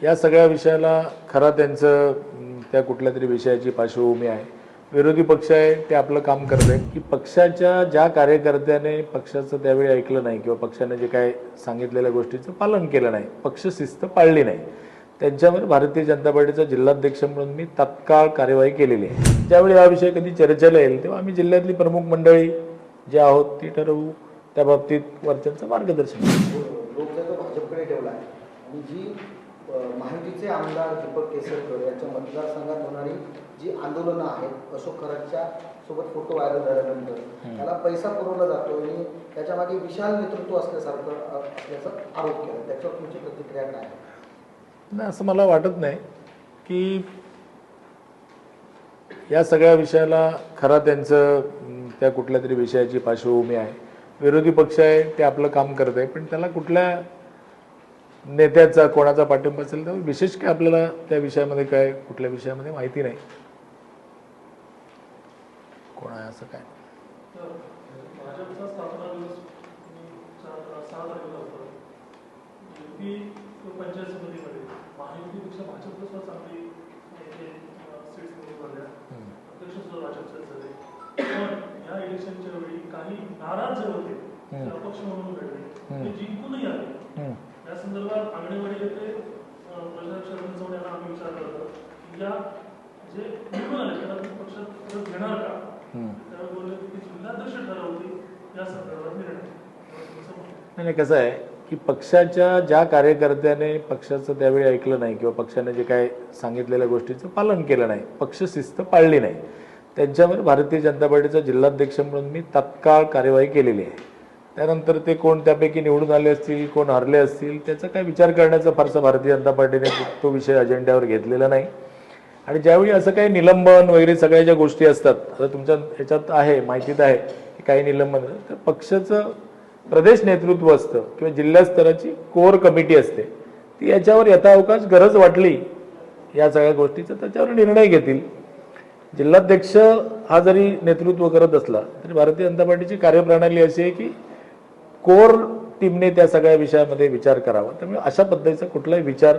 या सगळ्या विषयाला खरा त्यांचं त्या कुठल्या तरी विषयाची पार्श्वभूमी आहे। विरोधी पक्ष आहे ते आपलं काम करत आहेत की पक्षाच्या ज्या कार्यकर्त्याने पक्षाचं त्यावेळी ऐकलं नाही किंवा पक्षाने जे काय सांगितलेल्या गोष्टीचं पालन केलं नाही, पक्ष शिस्त पाळली नाही, त्यांच्यावर भारतीय जनता पार्टीचा जिल्हाध्यक्ष म्हणून मी तात्काळ कार्यवाही केलेली आहे। ज्यावेळी हा विषय कधी चर्चेला येईल तेव्हा आम्ही जिल्ह्यातली प्रमुख मंडळी जे आहोत ती ठरवू, त्या बाबतीत वरच्यांचं मार्गदर्शन लोकसभा भाजपकडे ठेवला आहे आणि जी महायुतीचे आमदार दीपक केसरकर यांच्या मतदारसंघात होणारी जी आंदोलनं आहेत, अशोक खरातच्या सोबत फोटो व्हायरल झाल्यानंतर त्याला पैसा पुरवला जातो आणि त्याच्या मागे विशाल नेतृत्व असल्यासारखं असल्याचा आरोप केला। त्याच्यावर तुमची प्रतिक्रिया काय आहे? नाही, असं मला वाटत नाही की या सगळ्या विषयाला खरा त्यांचं त्या कुठल्या तरी विषयाची पार्श्वभूमी आहे। विरोधी पक्ष आहे ते आपलं काम करत आहे, पण त्याला कुठल्या नेत्याचा कोणाचा पाठिंबा असेल तर विशेष काय आपल्याला त्या विषयामध्ये काय कुठल्या विषयामध्ये माहिती नाही, कोण आहे असं काय। काही नाराज जे होते अपक्ष म्हणून घडले ते जिंकूनही आले। या संदर्भात आंगणेवाडी येथे प्रशासक जाऊन यांना आम्ही विचार करतो की या जे निवडून आले त्यांना पक्षात परत घेणार का, त्यावर बोलले की जिल्हाध्यक्ष ठरवतील या संदर्भात निर्णय। नाही, कसं आहे की पक्षाच्या ज्या कार्यकर्त्याने पक्षाचं त्यावेळी ऐकलं नाही किंवा पक्षाने जे काय सांगितलेल्या गोष्टीचं पालन केलं नाही, पक्ष शिस्त पाळली नाही, त्यांच्यावर भारतीय जनता पार्टीचा जिल्हाध्यक्ष म्हणून मी तात्काळ कार्यवाही केलेली आहे। त्यानंतर ते कोण त्यापैकी निवडून आले असतील, कोण हरले असतील, त्याचा काय विचार करण्याचा फारसा भारतीय जनता पार्टीने तो विषय अजेंड्यावर घेतलेला नाही। आणि ज्यावेळी असं काही निलंबन वगैरे सगळ्या ज्या गोष्टी असतात, आता तुमच्या ह्याच्यात आहे, माहितीत आहे की काही निलंबन, तर पक्षाचं प्रदेश नेतृत्व असतं किंवा जिल्हा स्तराची कोर कमिटी असते, ती याच्यावर यथावकाश गरज वाटली या सगळ्या गोष्टीचा त्याच्यावर निर्णय घेतील। जिल्हाध्यक्ष हा जरी नेतृत्व करत असला तरी भारतीय जनता पार्टीची कार्यप्रणाली अशी आहे की कोर टीमने त्या सगळ्या विषयामध्ये विचार करावा। त्यामुळे अशा पद्धतीचा कुठलाही विचार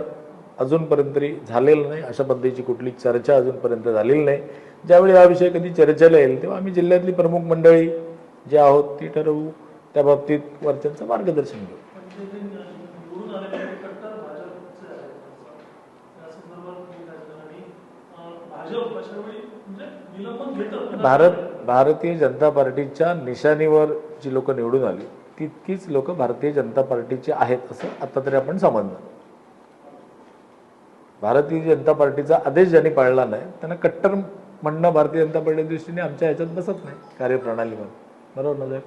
अजूनपर्यंत तरी झालेला नाही, अशा पद्धतीची कुठली चर्चा अजूनपर्यंत झालेली नाही। ज्यावेळी हा विषय कधी चर्चेला येईल तेव्हा आम्ही जिल्ह्यातली प्रमुख मंडळी जे आहोत ती ठरवू, त्या बाबतीत वरच्यांचं मार्गदर्शन घेऊ। भारतीय जनता पार्टीच्या निशाणीवर जी लोक निवडून आली तितकीच लोक भारतीय जनता पार्टीचे आहेत असं आता तरी आपण समजलं। भारतीय जनता पार्टीचा आदेश ज्यांनी पाळला नाही त्यांना कट्टर म्हणणं भारतीय जनता पार्टीच्या दृष्टीने आमच्या ह्याच्यात बसत नाही कार्यप्रणालीमध्ये, बरोबर ना साहेब?